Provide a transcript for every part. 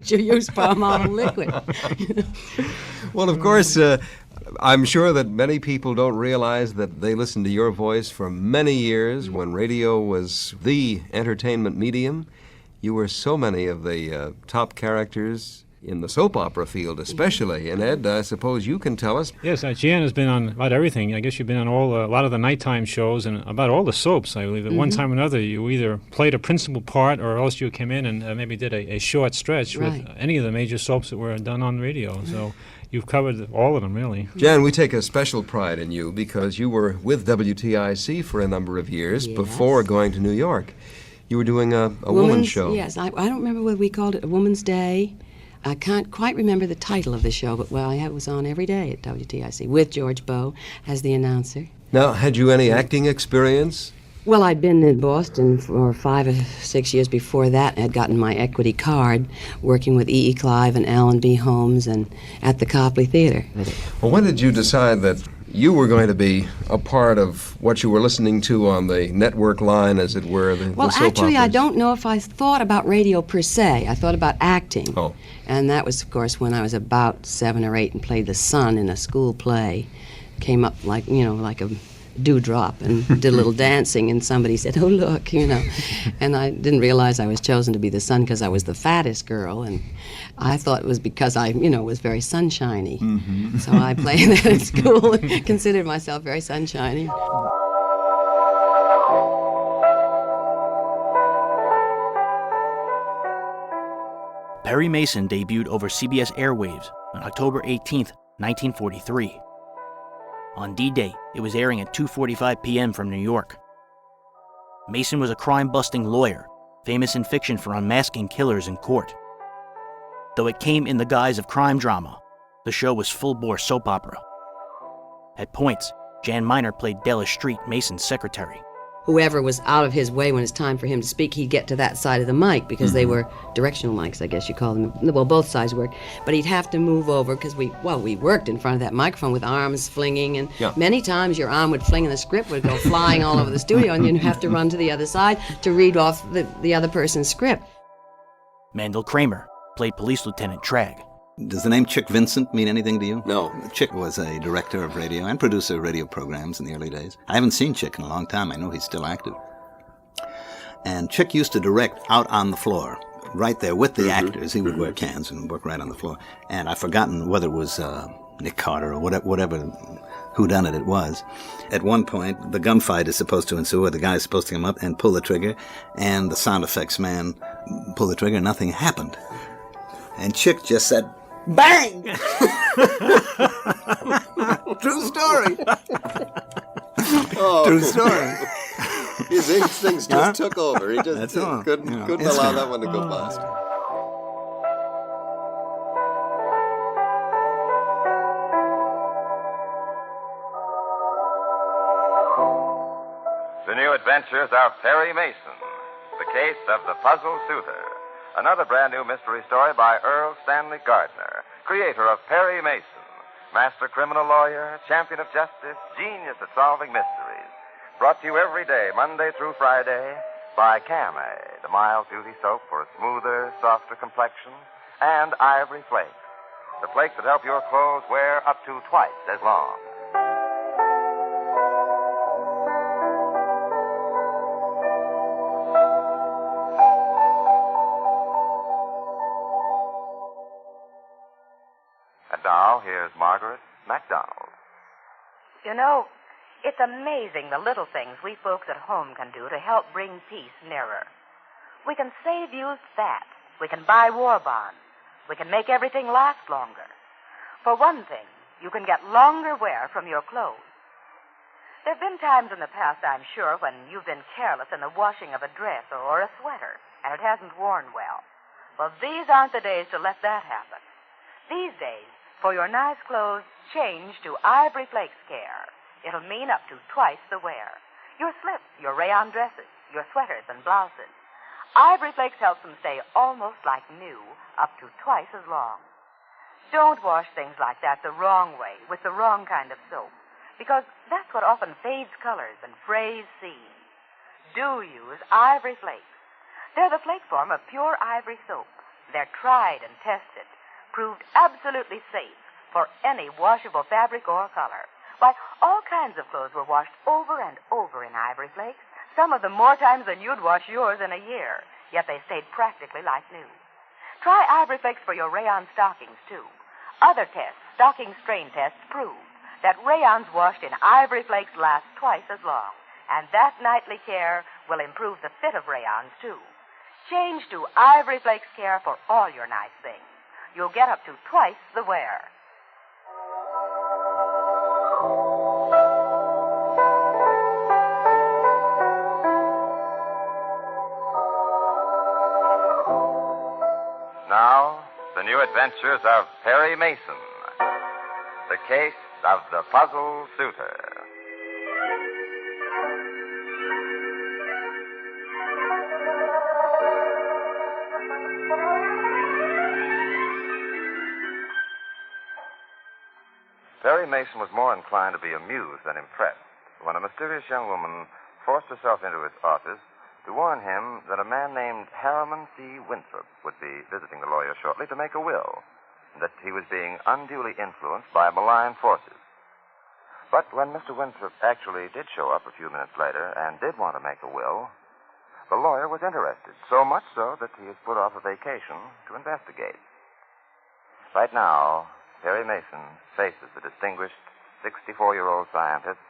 You use palm olive liquid. Well, of course, I'm sure that many people don't realize that they listened to your voice for many years when radio was the entertainment medium. You were so many of the top characters in the soap opera field, especially. And Ed, I suppose you can tell us. Yes, Jan has been on about everything. I guess you've been on a lot of the nighttime shows and about all the soaps, I believe. At one time or another, you either played a principal part or else you came in and maybe did a short stretch with any of the major soaps that were done on radio. So you've covered all of them, really. Jan, we take a special pride in you because you were with WTIC for a number of years before going to New York. You were doing a woman's show. Yes, I don't remember what we called it, a Woman's Day. I can't quite remember the title of the show, but I was on every day at WTIC with George Bowe as the announcer. Now, had you any acting experience? Well, I'd been in Boston for 5 or 6 years before that and had gotten my equity card working with E.E. Clive and Alan B. Holmes and at the Copley Theater. Well, when did you decide that you were going to be a part of what you were listening to on the network line, as it were, the soap actually, I operas? don't know if I thought about radio per se. I thought about acting. Oh. And that was, of course, when I was about 7 or 8 and played the son in a school play. Came up like a dewdrop and did a little dancing, and somebody said, "Oh, look," And I didn't realize I was chosen to be the son because I was the fattest girl, and I thought it was because I, was very sunshiny. So I played that at school and considered myself very sunshiny. Perry Mason debuted over CBS airwaves on October 18th, 1943. On D-Day, it was airing at 2:45 p.m. from New York. Mason was a crime-busting lawyer, famous in fiction for unmasking killers in court. Though it came in the guise of crime drama, the show was full-bore soap opera. At points, Jan Miner played Della Street, Mason's secretary. Whoever was out of his way when it's time for him to speak, he'd get to that side of the mic because they were directional mics, I guess you call them. Well, both sides worked. But he'd have to move over because we worked in front of that microphone with arms flinging, and many times your arm would fling and the script would go flying all over the studio, and you'd have to run to the other side to read off the other person's script. Mandel Kramer played Police Lieutenant Tragg. Does the name Chick Vincent mean anything to you? No. Chick was a director of radio and producer of radio programs in the early days. I haven't seen Chick in a long time. I know he's still active. And Chick used to direct out on the floor, right there with the actors. He would wear cans and work right on the floor. And I've forgotten whether it was Nick Carter or whatever whodunit it was. At one point, the gunfight is supposed to ensue, or the guy's supposed to come up and pull the trigger, and the sound effects man pulled the trigger, and nothing happened. And Chick just said, "Bang!" True story. True story. His instincts just took over. He just couldn't allow that one to go past. The new adventures of Perry Mason, the case of the puzzle suitor. Another brand new mystery story by Earl Stanley Gardner, creator of Perry Mason, master criminal lawyer, champion of justice, genius at solving mysteries. Brought to you every day, Monday through Friday, by Camay, the mild beauty soap for a smoother, softer complexion, and Ivory Flakes, the flakes that help your clothes wear up to twice as long. Now, here's Margaret MacDonald. It's amazing the little things we folks at home can do to help bring peace nearer. We can save used fat. We can buy war bonds. We can make everything last longer. For one thing, you can get longer wear from your clothes. There have been times in the past, I'm sure, when you've been careless in the washing of a dress or a sweater, and it hasn't worn well. Well, these aren't the days to let that happen. These days, for your nice clothes, change to Ivory Flakes Care. It'll mean up to twice the wear. Your slips, your rayon dresses, your sweaters and blouses. Ivory Flakes helps them stay almost like new, up to twice as long. Don't wash things like that the wrong way, with the wrong kind of soap, because that's what often fades colors and frays seams. Do use Ivory Flakes. They're the flake form of pure ivory soap, They're tried and tested, proved absolutely safe for any washable fabric or color. Why, all kinds of clothes were washed over and over in Ivory Flakes, some of them more times than you'd wash yours in a year, yet they stayed practically like new. Try Ivory Flakes for your rayon stockings, too. Other tests, stocking strain tests, prove that rayons washed in Ivory Flakes last twice as long, and that nightly care will improve the fit of rayons, too. Change to Ivory Flakes care for all your nice things. You'll get up to twice the wear. Now, the new adventures of Perry Mason, the case of the puzzle suitor. Perry Mason was more inclined to be amused than impressed when a mysterious young woman forced herself into his office to warn him that a man named Harriman C. Winthrop would be visiting the lawyer shortly to make a will, and that he was being unduly influenced by malign forces. But when Mr. Winthrop actually did show up a few minutes later and did want to make a will, the lawyer was interested, so much so that he has put off a vacation to investigate. Right now, Perry Mason faces the distinguished 64-year-old scientist,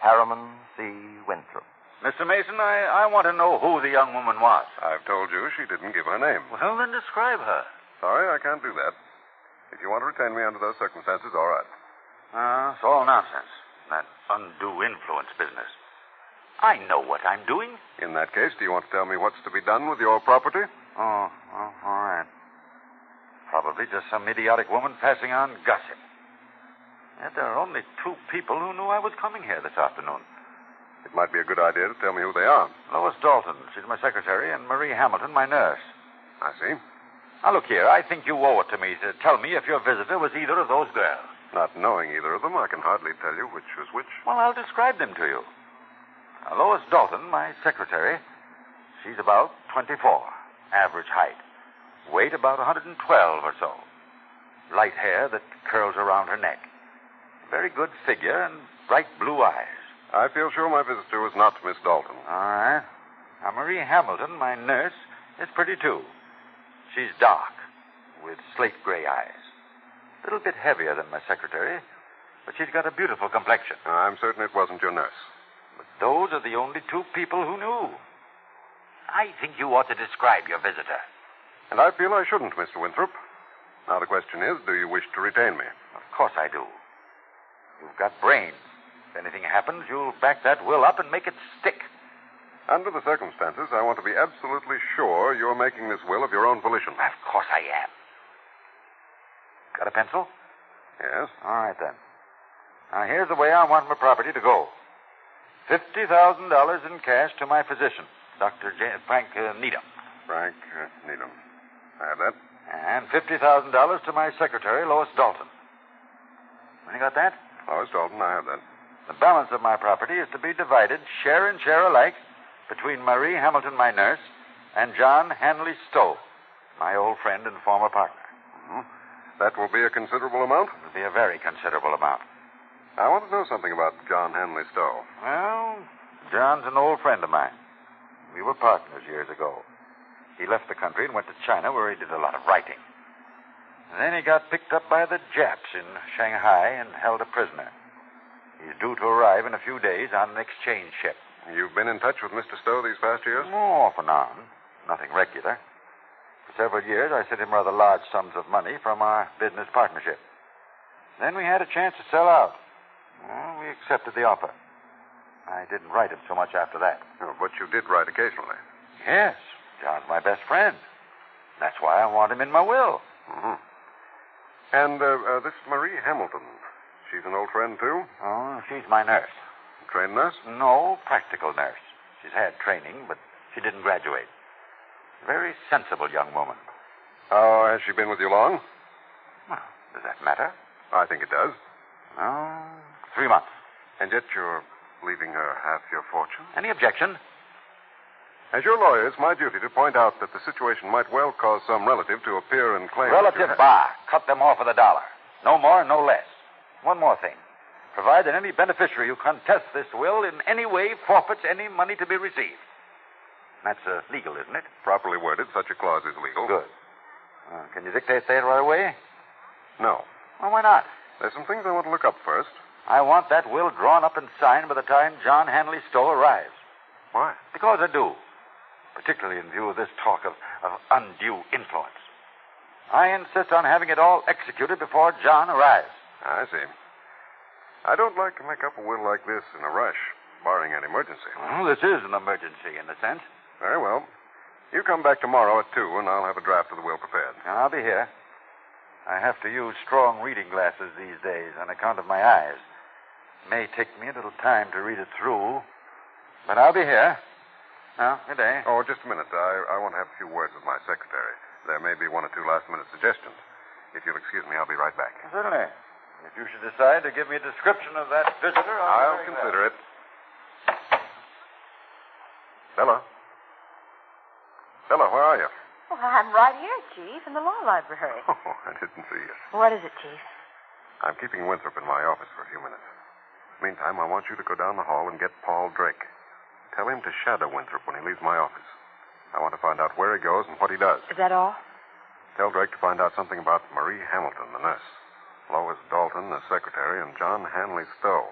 Harriman C. Winthrop. Mr. Mason, I want to know who the young woman was. I've told you she didn't give her name. Well, then describe her. Sorry, I can't do that. If you want to retain me under those circumstances, all right. It's all nonsense. That undue influence business. I know what I'm doing. In that case, do you want to tell me what's to be done with your property? Oh, well, all right. Probably just some idiotic woman passing on gossip. Yet there are only two people who knew I was coming here this afternoon. It might be a good idea to tell me who they are. Lois Dalton, she's my secretary, and Marie Hamilton, my nurse. I see. Now, look here, I think you owe it to me to tell me if your visitor was either of those girls. Not knowing either of them, I can hardly tell you which was which. Well, I'll describe them to you. Now, Lois Dalton, my secretary, she's about 24, average height. Weight about 112 or so. Light hair that curls around her neck. Very good figure and bright blue eyes. I feel sure my visitor was not Miss Dalton. All right. Now, Marie Hamilton, my nurse, is pretty, too. She's dark, with slate gray eyes. A little bit heavier than my secretary, but she's got a beautiful complexion. I'm certain it wasn't your nurse. But those are the only two people who knew. I think you ought to describe your visitor. And I feel I shouldn't, Mr. Winthrop. Now, the question is, do you wish to retain me? Of course I do. You've got brains. If anything happens, you'll back that will up and make it stick. Under the circumstances, I want to be absolutely sure you're making this will of your own volition. Of course I am. Got a pencil? Yes. All right, then. Now, here's the way I want my property to go. $50,000 in cash to my physician, Dr. Frank Needham. Frank Needham. I have that. And $50,000 to my secretary, Lois Dalton. You got that? Lois Dalton, I have that. The balance of my property is to be divided, share and share alike, between Marie Hamilton, my nurse, and John Hanley Stowe, my old friend and former partner. Mm-hmm. That will be a considerable amount? It will be a very considerable amount. I want to know something about John Hanley Stowe. Well, John's an old friend of mine. We were partners years ago. He left the country and went to China, where he did a lot of writing. And then he got picked up by the Japs in Shanghai and held a prisoner. He's due to arrive in a few days on an exchange ship. You've been in touch with Mr. Stowe these past years? Off and on. Nothing regular. For several years, I sent him rather large sums of money from our business partnership. Then we had a chance to sell out. Well, we accepted the offer. I didn't write him so much after that. Oh, but you did write occasionally. Yes. John's my best friend. That's why I want him in my will. Mm-hmm. And this Marie Hamilton, she's an old friend, too? Oh, she's my nurse. Trained nurse? No, practical nurse. She's had training, but she didn't graduate. Very sensible young woman. Oh, has she been with you long? Well, does that matter? I think it does. Oh, 3 months. And yet you're leaving her half your fortune? Any objection? As your lawyer, it's my duty to point out that the situation might well cause some relative to appear and claim... Relative, bah. Cut them off with $1. No more, no less. One more thing. Provide that any beneficiary who contests this will in any way forfeits any money to be received. That's legal, isn't it? Properly worded, such a clause is legal. Good. Can you dictate that right away? No. Well, why not? There's some things I want to look up first. I want that will drawn up and signed by the time John Hanley Stowe arrives. Why? Because I do. Particularly in view of this talk of undue influence. I insist on having it all executed before John arrives. I see. I don't like to make up a will like this in a rush, barring an emergency. Well, this is an emergency, in a sense. Very well. You come back tomorrow at 2, and I'll have a draft of the will prepared. I'll be here. I have to use strong reading glasses these days on account of my eyes. It may take me a little time to read it through, but I'll be here. Now, good day. Oh, just a minute. I want to have a few words with my secretary. There may be 1 or 2 last-minute suggestions. If you'll excuse me, I'll be right back. Certainly. If you should decide to give me a description of that visitor, I'll consider it. Della? Della, where are you? Well, I'm right here, Chief, in the law library. Oh, I didn't see you. What is it, Chief? I'm keeping Winthrop in my office for a few minutes. Meantime, I want you to go down the hall and get Paul Drake. Tell him to shadow Winthrop when he leaves my office. I want to find out where he goes and what he does. Is that all? Tell Drake to find out something about Marie Hamilton, the nurse, Lois Dalton, the secretary, and John Hanley Stowe,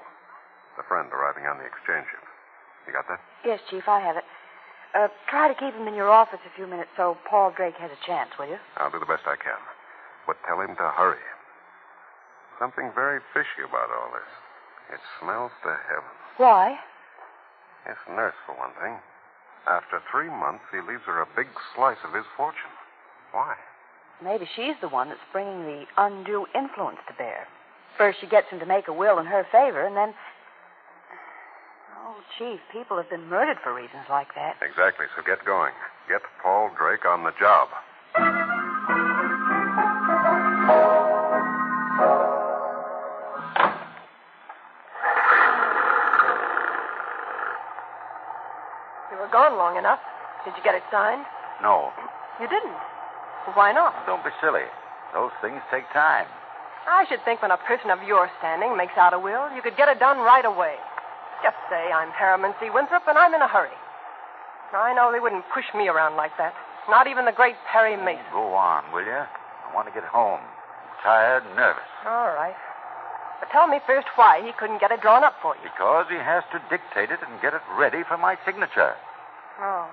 the friend arriving on the exchange ship. You got that? Yes, Chief, I have it. Try to keep him in your office a few minutes so Paul Drake has a chance, will you? I'll do the best I can. But tell him to hurry. Something very fishy about all this. It smells to heaven. Why? This nurse, for one thing. After 3 months, he leaves her a big slice of his fortune. Why? Maybe she's the one that's bringing the undue influence to bear. First, she gets him to make a will in her favor, and then... Oh, Chief, people have been murdered for reasons like that. Exactly, so get going. Get Paul Drake on the job. You were gone long enough. Did you get it signed? No. You didn't. Well, why not? Don't be silly. Those things take time. I should think when a person of your standing makes out a will, you could get it done right away. Just say I'm Harriman C. Winthrop, and I'm in a hurry. I know they wouldn't push me around like that. Not even the great Perry Mason. Go on, will you? I want to get home. I'm tired and nervous. All right. But tell me first why he couldn't get it drawn up for you. Because he has to dictate it and get it ready for my signature. Oh.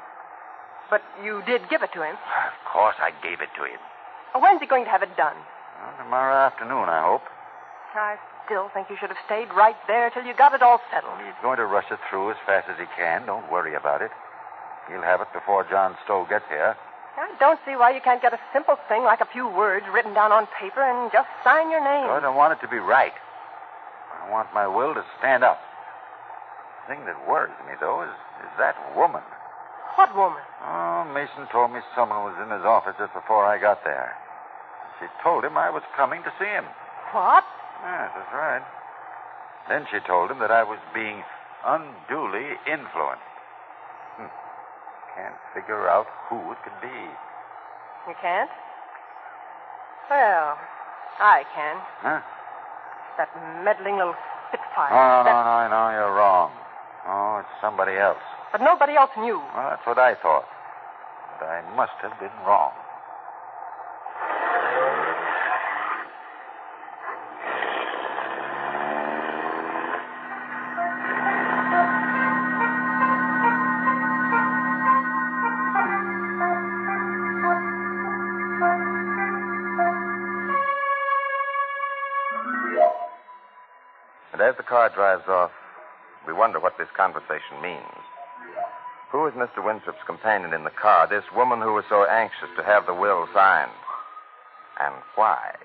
But you did give it to him. Of course I gave it to him. Well, when's he going to have it done? Well, tomorrow afternoon, I hope. I still think you should have stayed right there till you got it all settled. He's going to rush it through as fast as he can. Don't worry about it. He'll have it before John Stowe gets here. I don't see why you can't get a simple thing like a few words written down on paper and just sign your name. Because I want it to be right. I want my will to stand up. The thing that worries me, though, is that woman. What woman? Oh, Mason told me someone was in his office just before I got there. She told him I was coming to see him. What? Yes, that's right. Then she told him that I was being unduly influenced. Can't figure out who it could be. You can't? Well, I can. Huh? That meddling little spitfire. No, you're wrong. Oh, it's somebody else. But nobody else knew. Well, that's what I thought. But I must have been wrong. And as the car drives off, we wonder what this conversation means. Who is Mr. Winthrop's companion in the car, this woman who was so anxious to have the will signed? And why?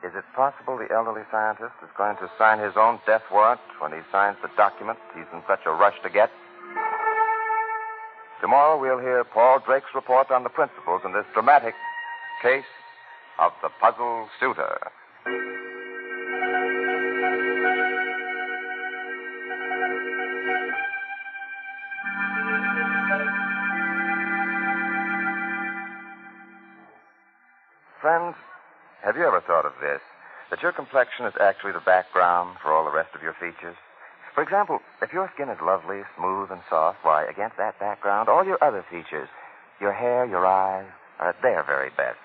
Is it possible the elderly scientist is going to sign his own death warrant when he signs the document he's in such a rush to get? Tomorrow we'll hear Paul Drake's report on the principals in this dramatic case of the puzzle suitor. Friends, have you ever thought of this? That your complexion is actually the background for all the rest of your features? For example, if your skin is lovely, smooth, and soft, why, against that background, all your other features, your hair, your eyes, are at their very best.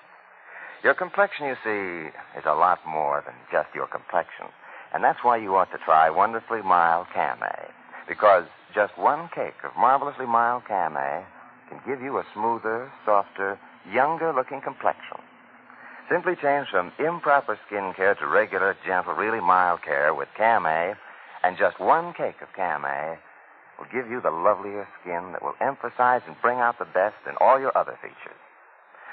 Your complexion, you see, is a lot more than just your complexion. And that's why you ought to try Wonderfully Mild Camay. Because just one cake of marvelously mild Camay can give you a smoother, softer, younger-looking complexion. Simply change from improper skin care to regular, gentle, really mild care with Camay, and just one cake of Camay will give you the lovelier skin that will emphasize and bring out the best in all your other features.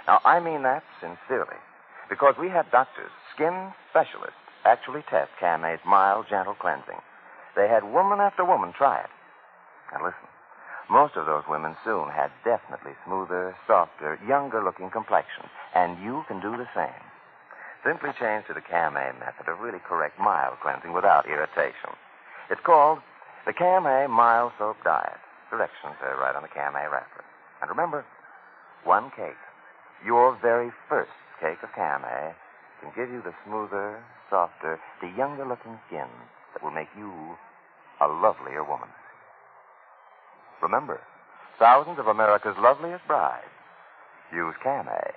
Now, I mean that sincerely, because we had doctors, skin specialists, actually test Camay's mild, gentle cleansing. They had woman after woman try it. And listen, most of those women soon had definitely smoother, softer, younger-looking complexions, and you can do the same. Simply change to the Camay method of really correct mild cleansing without irritation. It's called the Camay Mild Soap Diet. Directions are right on the Camay wrapper. And remember, one cake, your very first cake of Camay, can give you the smoother, softer, the younger-looking skin that will make you a lovelier woman. Remember, thousands of America's loveliest brides use Camay.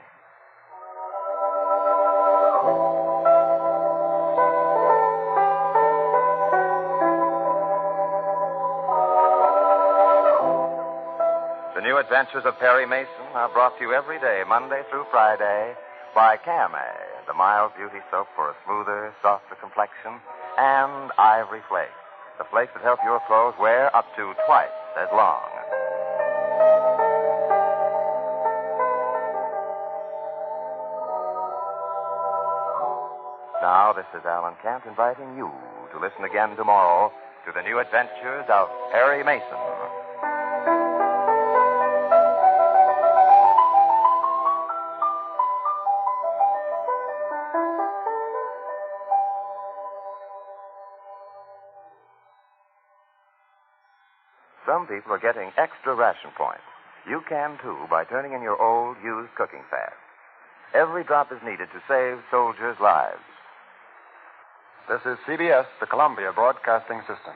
The New Adventures of Perry Mason are brought to you every day, Monday through Friday, by Camay, the mild beauty soap for a smoother, softer complexion, and Ivory Flakes, the flakes that help your clothes wear up to twice as long. Now, this is Alan Kent inviting you to listen again tomorrow to the New Adventures of Perry Mason. Some people are getting extra ration points. You can, too, by turning in your old, used cooking fat. Every drop is needed to save soldiers' lives. This is CBS, the Columbia Broadcasting System.